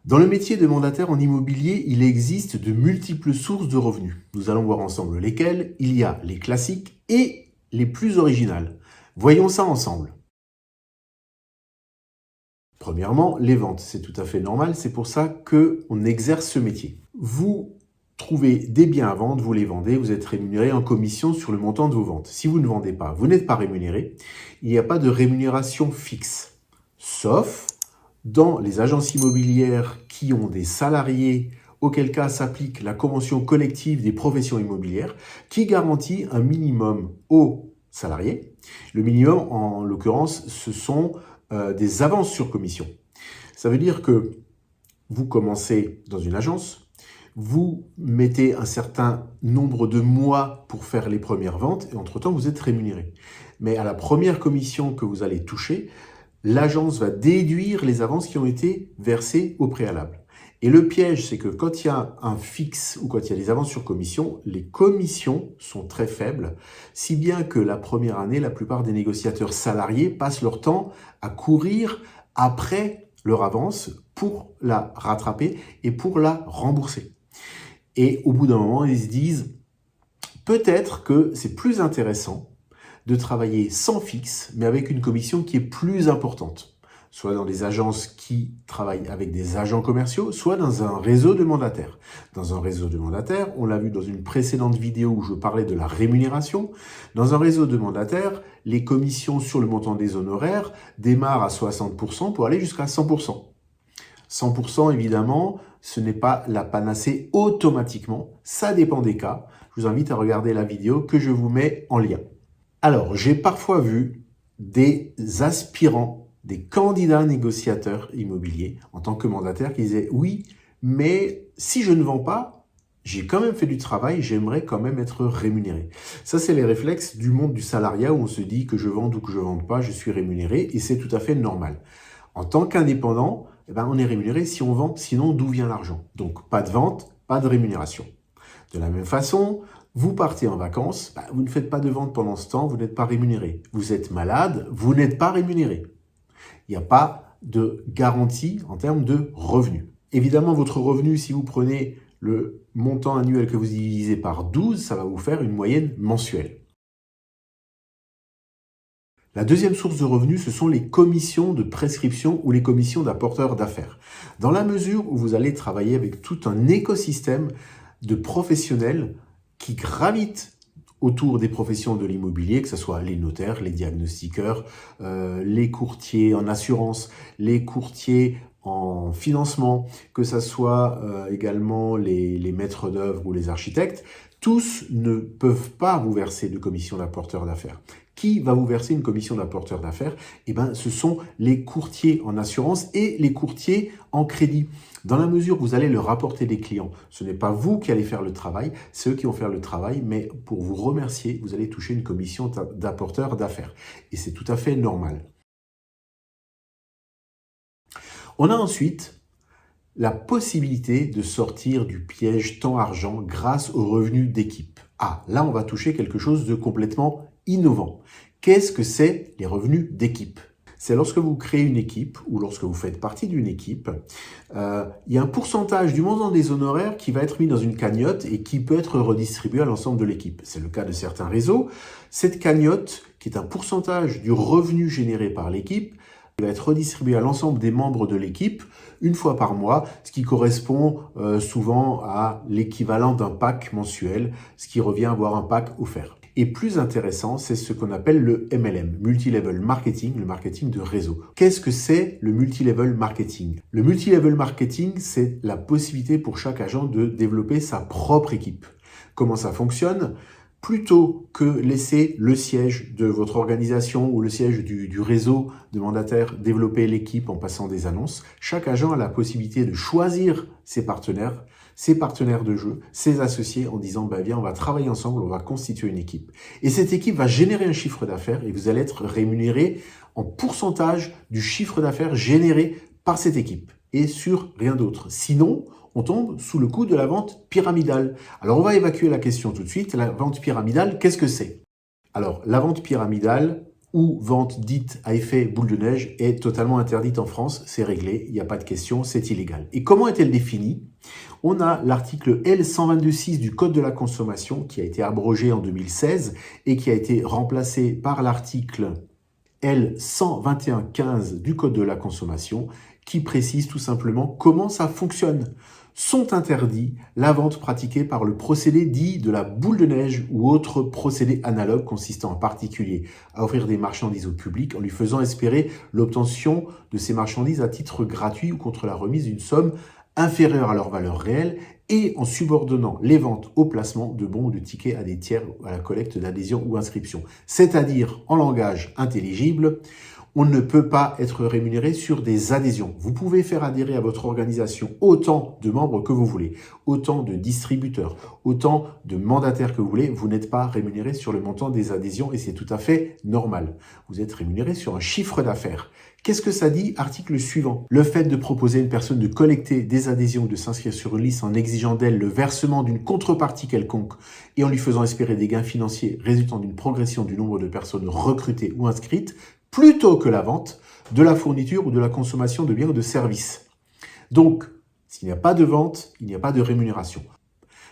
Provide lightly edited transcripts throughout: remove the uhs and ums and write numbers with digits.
Dans le métier de mandataire en immobilier, il existe de multiples sources de revenus. Nous allons voir ensemble lesquelles. Il y a les classiques et les plus originales. Voyons ça ensemble. Premièrement, les ventes. C'est tout à fait normal, c'est pour ça qu'on exerce ce métier. Vous trouvez des biens à vendre, vous les vendez, vous êtes rémunéré en commission sur le montant de vos ventes. Si vous ne vendez pas, vous n'êtes pas rémunéré. Il n'y a pas de rémunération fixe, sauf dans les agences immobilières qui ont des salariés, auquel cas s'applique la convention collective des professions immobilières qui garantit un minimum aux salariés. Le minimum, en l'occurrence, ce sont des avances sur commission. Ça veut dire que vous commencez dans une agence, vous mettez un certain nombre de mois pour faire les premières ventes et entre-temps, vous êtes rémunéré. Mais à la première commission que vous allez toucher, l'agence va déduire les avances qui ont été versées au préalable. Et le piège, c'est que quand il y a un fixe ou quand il y a des avances sur commission, les commissions sont très faibles, si bien que la première année, la plupart des négociateurs salariés passent leur temps à courir après leur avance pour la rattraper et pour la rembourser. Et au bout d'un moment, ils se disent peut-être que c'est plus intéressant de travailler sans fixe, mais avec une commission qui est plus importante, soit dans des agences qui travaillent avec des agents commerciaux, soit dans un réseau de mandataires. Dans un réseau de mandataires, on l'a vu dans une précédente vidéo où je parlais de la rémunération, dans un réseau de mandataires, les commissions sur le montant des honoraires démarrent à 60% pour aller jusqu'à 100%. 100%, évidemment, ce n'est pas la panacée automatiquement, ça dépend des cas. Je vous invite à regarder la vidéo que je vous mets en lien. Alors, j'ai parfois vu des aspirants, des candidats négociateurs immobiliers en tant que mandataires qui disaient « Oui, mais si je ne vends pas, j'ai quand même fait du travail, j'aimerais quand même être rémunéré. » Ça, c'est les réflexes du monde du salariat où on se dit que je vende ou que je ne vende pas, je suis rémunéré et c'est tout à fait normal. En tant qu'indépendant, on est rémunéré si on vend, sinon d'où vient l'argent? Donc, pas de vente, pas de rémunération. De la même façon, vous partez en vacances, vous ne faites pas de vente pendant ce temps, vous n'êtes pas rémunéré. Vous êtes malade, vous n'êtes pas rémunéré. Il n'y a pas de garantie en termes de revenus. Évidemment, votre revenu, si vous prenez le montant annuel que vous divisez par 12, ça va vous faire une moyenne mensuelle. La deuxième source de revenus, ce sont les commissions de prescription ou les commissions d'apporteurs d'affaires. Dans la mesure où vous allez travailler avec tout un écosystème de professionnels qui gravitent autour des professions de l'immobilier, que ce soit les notaires, les diagnostiqueurs, les courtiers en assurance, les courtiers en financement, que ce soit également les maîtres d'œuvre ou les architectes, tous ne peuvent pas vous verser de commission d'apporteur d'affaires. Qui va vous verser une commission d'apporteur d'affaires? Ce sont les courtiers en assurance et les courtiers en crédit. Dans la mesure où vous allez leur apporter des clients, ce n'est pas vous qui allez faire le travail, c'est eux qui vont faire le travail, mais pour vous remercier, vous allez toucher une commission d'apporteur d'affaires. Et c'est tout à fait normal. On a ensuite la possibilité de sortir du piège temps-argent grâce aux revenus d'équipe. Là, on va toucher quelque chose de complètement innovant. Qu'est-ce que c'est les revenus d'équipe? C'est lorsque vous créez une équipe ou lorsque vous faites partie d'une équipe, il y a un pourcentage du montant des honoraires qui va être mis dans une cagnotte et qui peut être redistribué à l'ensemble de l'équipe. C'est le cas de certains réseaux. Cette cagnotte, qui est un pourcentage du revenu généré par l'équipe, va être redistribué à l'ensemble des membres de l'équipe une fois par mois, ce qui correspond souvent à l'équivalent d'un pack mensuel, ce qui revient à avoir un pack offert. Et plus intéressant, c'est ce qu'on appelle le MLM, Multilevel Marketing, le marketing de réseau. Qu'est-ce que c'est le Multilevel Marketing? Le Multilevel Marketing, c'est la possibilité pour chaque agent de développer sa propre équipe. Comment ça fonctionne? Plutôt que laisser le siège de votre organisation ou le siège du réseau de mandataires développer l'équipe en passant des annonces, chaque agent a la possibilité de choisir ses partenaires de jeu, ses associés en disant viens, on va travailler ensemble, on va constituer une équipe. Et cette équipe va générer un chiffre d'affaires et vous allez être rémunéré en pourcentage du chiffre d'affaires généré par cette équipe et sur rien d'autre. Sinon, on tombe sous le coup de la vente pyramidale. Alors, on va évacuer la question tout de suite. La vente pyramidale, qu'est-ce que c'est? Alors, la vente pyramidale, ou vente dite à effet boule de neige est totalement interdite en France. C'est réglé, il n'y a pas de question, c'est illégal. Et comment est-elle définie? On a l'article L122.6 du Code de la consommation qui a été abrogé en 2016 et qui a été remplacé par l'article L121.15 du Code de la consommation qui précise tout simplement comment ça fonctionne. Sont interdits la vente pratiquée par le procédé dit de la boule de neige ou autre procédé analogue consistant en particulier à offrir des marchandises au public en lui faisant espérer l'obtention de ces marchandises à titre gratuit ou contre la remise d'une somme inférieure à leur valeur réelle et en subordonnant les ventes au placement de bons ou de tickets à des tiers à la collecte d'adhésion ou inscription. C'est-à-dire, en langage intelligible, on ne peut pas être rémunéré sur des adhésions. Vous pouvez faire adhérer à votre organisation autant de membres que vous voulez, autant de distributeurs, autant de mandataires que vous voulez. Vous n'êtes pas rémunéré sur le montant des adhésions et c'est tout à fait normal. Vous êtes rémunéré sur un chiffre d'affaires. Qu'est-ce que ça dit? Article suivant. Le fait de proposer à une personne de collecter des adhésions ou de s'inscrire sur une liste en exigeant d'elle le versement d'une contrepartie quelconque et en lui faisant espérer des gains financiers résultant d'une progression du nombre de personnes recrutées ou inscrites, plutôt que la vente, de la fourniture ou de la consommation de biens ou de services. Donc, s'il n'y a pas de vente, il n'y a pas de rémunération.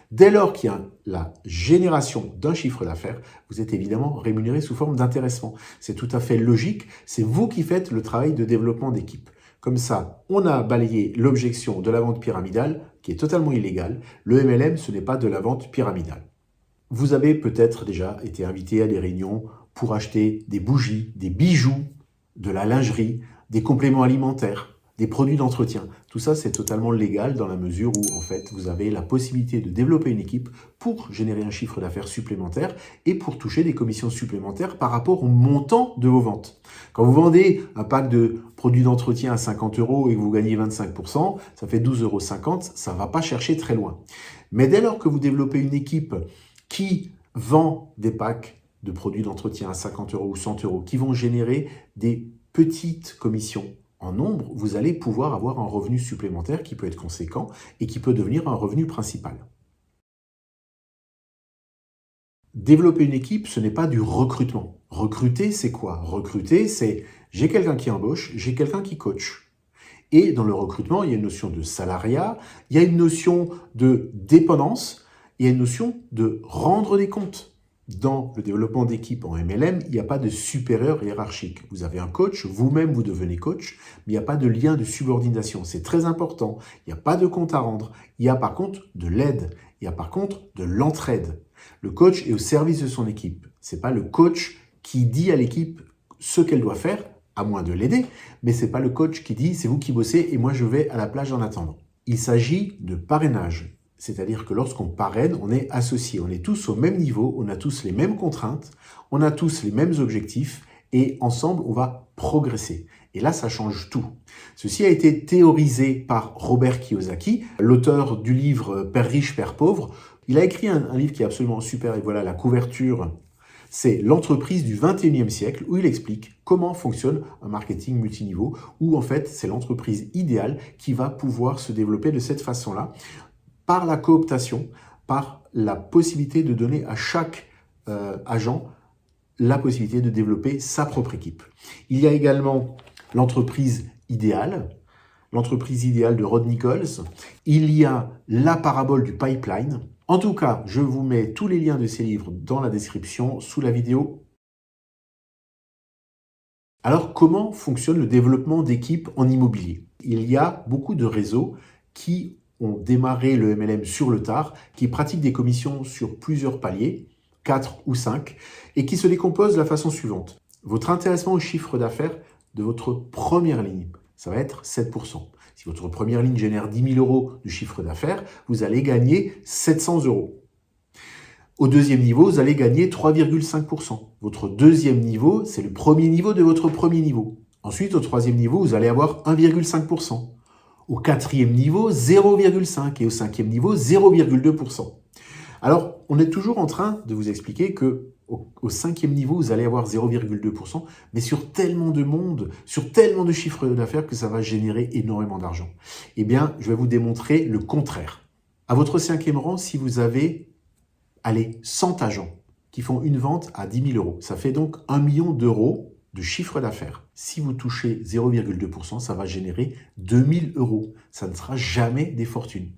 Dès lors qu'il y a la génération d'un chiffre d'affaires, vous êtes évidemment rémunéré sous forme d'intéressement. C'est tout à fait logique, c'est vous qui faites le travail de développement d'équipe. Comme ça, on a balayé l'objection de la vente pyramidale, qui est totalement illégale. Le MLM, ce n'est pas de la vente pyramidale. Vous avez peut-être déjà été invité à des réunions pour acheter des bougies, des bijoux, de la lingerie, des compléments alimentaires, des produits d'entretien. Tout ça, c'est totalement légal dans la mesure où, en fait, vous avez la possibilité de développer une équipe pour générer un chiffre d'affaires supplémentaire et pour toucher des commissions supplémentaires par rapport au montant de vos ventes. Quand vous vendez un pack de produits d'entretien à 50 € et que vous gagnez 25%, ça fait 12,50 €, ça ne va pas chercher très loin. Mais dès lors que vous développez une équipe qui vend des packs de produits d'entretien à 50 € ou 100 €, qui vont générer des petites commissions en nombre, vous allez pouvoir avoir un revenu supplémentaire qui peut être conséquent et qui peut devenir un revenu principal. Développer une équipe, ce n'est pas du recrutement. Recruter, c'est quoi? Recruter, c'est j'ai quelqu'un qui embauche, j'ai quelqu'un qui coach. Et dans le recrutement, il y a une notion de salariat, il y a une notion de dépendance, il y a une notion de rendre des comptes. Dans le développement d'équipe en MLM, il n'y a pas de supérieur hiérarchique. Vous avez un coach, vous-même vous devenez coach, mais il n'y a pas de lien de subordination. C'est très important. Il n'y a pas de compte à rendre. Il y a par contre de l'aide. Il y a par contre de l'entraide. Le coach est au service de son équipe. Ce n'est pas le coach qui dit à l'équipe ce qu'elle doit faire, à moins de l'aider, mais ce n'est pas le coach qui dit « c'est vous qui bossez et moi je vais à la plage en attendant ». Il s'agit de parrainage. C'est-à-dire que lorsqu'on parraine, on est associé. On est tous au même niveau, on a tous les mêmes contraintes, on a tous les mêmes objectifs et ensemble, on va progresser. Et là, ça change tout. Ceci a été théorisé par Robert Kiyosaki, l'auteur du livre « Père riche, Père pauvre ». Il a écrit un livre qui est absolument super et voilà la couverture. C'est l'entreprise du 21e siècle où il explique comment fonctionne un marketing multiniveau où en fait, c'est l'entreprise idéale qui va pouvoir se développer de cette façon-là par la cooptation, par la possibilité de donner à chaque agent la possibilité de développer sa propre équipe. Il y a également l'entreprise idéale de Rod Nichols. Il y a la parabole du pipeline. En tout cas, je vous mets tous les liens de ces livres dans la description sous la vidéo. Alors, comment fonctionne le développement d'équipes en immobilier? Il y a beaucoup de réseaux qui ont démarré le MLM sur le tard, qui pratiquent des commissions sur plusieurs paliers, 4 ou 5, et qui se décomposent de la façon suivante. Votre intéressement au chiffre d'affaires de votre première ligne, ça va être 7%. Si votre première ligne génère 10 000 € de chiffre d'affaires, vous allez gagner 700 €. Au deuxième niveau, vous allez gagner 3,5%. Votre deuxième niveau, c'est le premier niveau de votre premier niveau. Ensuite, au troisième niveau, vous allez avoir 1,5%. Au quatrième niveau, 0,5% et au cinquième niveau, 0,2%. Alors, on est toujours en train de vous expliquer que au cinquième niveau, vous allez avoir 0,2%, mais sur tellement de monde, sur tellement de chiffres d'affaires que ça va générer énormément d'argent. Eh bien, je vais vous démontrer le contraire. À votre cinquième rang, si vous avez, 100 agents qui font une vente à 10 000 €, ça fait donc 1 million d'euros de chiffre d'affaires. Si vous touchez 0,2%, ça va générer 2000 €. Ça ne sera jamais des fortunes.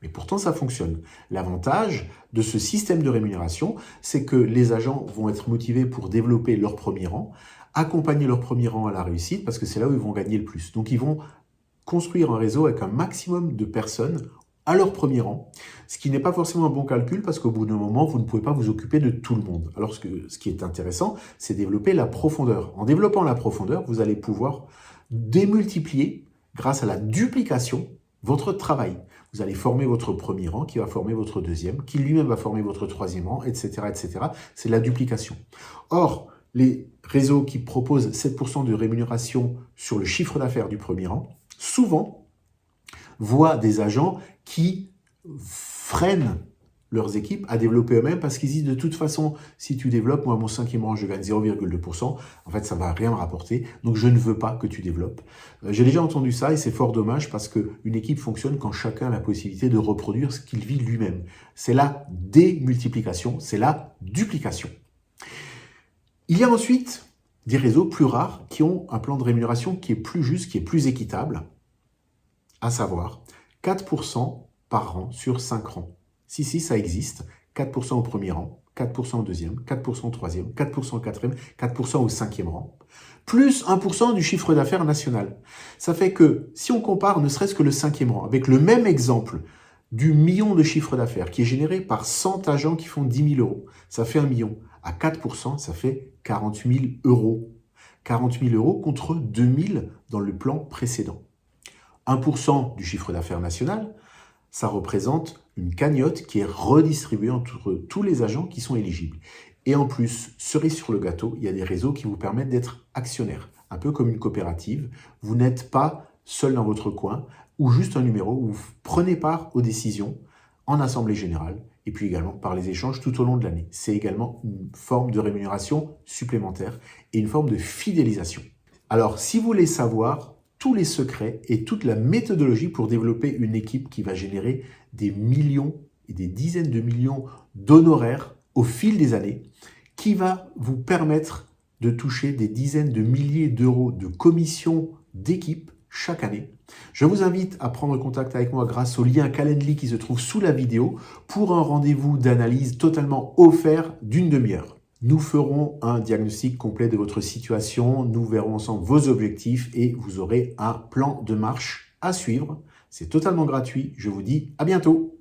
Mais pourtant, ça fonctionne. L'avantage de ce système de rémunération, c'est que les agents vont être motivés pour développer leur premier rang, accompagner leur premier rang à la réussite, parce que c'est là où ils vont gagner le plus. Donc, ils vont construire un réseau avec un maximum de personnes à leur premier rang, ce qui n'est pas forcément un bon calcul parce qu'au bout d'un moment, vous ne pouvez pas vous occuper de tout le monde. Alors ce qui est intéressant, c'est développer la profondeur. En développant la profondeur, vous allez pouvoir démultiplier, grâce à la duplication, votre travail. Vous allez former votre premier rang, qui va former votre deuxième, qui lui-même va former votre troisième rang, etc., etc. C'est la duplication. Or, les réseaux qui proposent 7% de rémunération sur le chiffre d'affaires du premier rang, souvent, voient des agents qui freinent leurs équipes à développer eux-mêmes parce qu'ils disent de toute façon, si tu développes, moi mon cinquième rang, je gagne 0,2%, en fait ça ne va rien me rapporter, donc je ne veux pas que tu développes. J'ai déjà entendu ça et c'est fort dommage parce qu'une équipe fonctionne quand chacun a la possibilité de reproduire ce qu'il vit lui-même. C'est la démultiplication, c'est la duplication. Il y a ensuite des réseaux plus rares qui ont un plan de rémunération qui est plus juste, qui est plus équitable, à savoir 4% par rang sur 5 rangs. Si, ça existe, 4% au premier rang, 4% au deuxième, 4% au troisième, 4% au quatrième, 4% au cinquième rang, plus 1% du chiffre d'affaires national. Ça fait que si on compare ne serait-ce que le cinquième rang, avec le même exemple du million de chiffre d'affaires qui est généré par 100 agents qui font 10 000 €, ça fait 1 million. À 4%, ça fait 40 000 €. 40 000 € contre 2 000 dans le plan précédent. 1% du chiffre d'affaires national, ça représente une cagnotte qui est redistribuée entre tous les agents qui sont éligibles. Et en plus, cerise sur le gâteau, il y a des réseaux qui vous permettent d'être actionnaire. Un peu comme une coopérative, vous n'êtes pas seul dans votre coin ou juste un numéro où vous prenez part aux décisions en assemblée générale et puis également par les échanges tout au long de l'année. C'est également une forme de rémunération supplémentaire et une forme de fidélisation. Alors, si vous voulez savoir tous les secrets et toute la méthodologie pour développer une équipe qui va générer des millions et des dizaines de millions d'honoraires au fil des années, qui va vous permettre de toucher des dizaines de milliers d'euros de commissions d'équipe chaque année. Je vous invite à prendre contact avec moi grâce au lien Calendly qui se trouve sous la vidéo pour un rendez-vous d'analyse totalement offert d'1 demi-heure. Nous ferons un diagnostic complet de votre situation, nous verrons ensemble vos objectifs et vous aurez un plan de marche à suivre. C'est totalement gratuit, je vous dis à bientôt.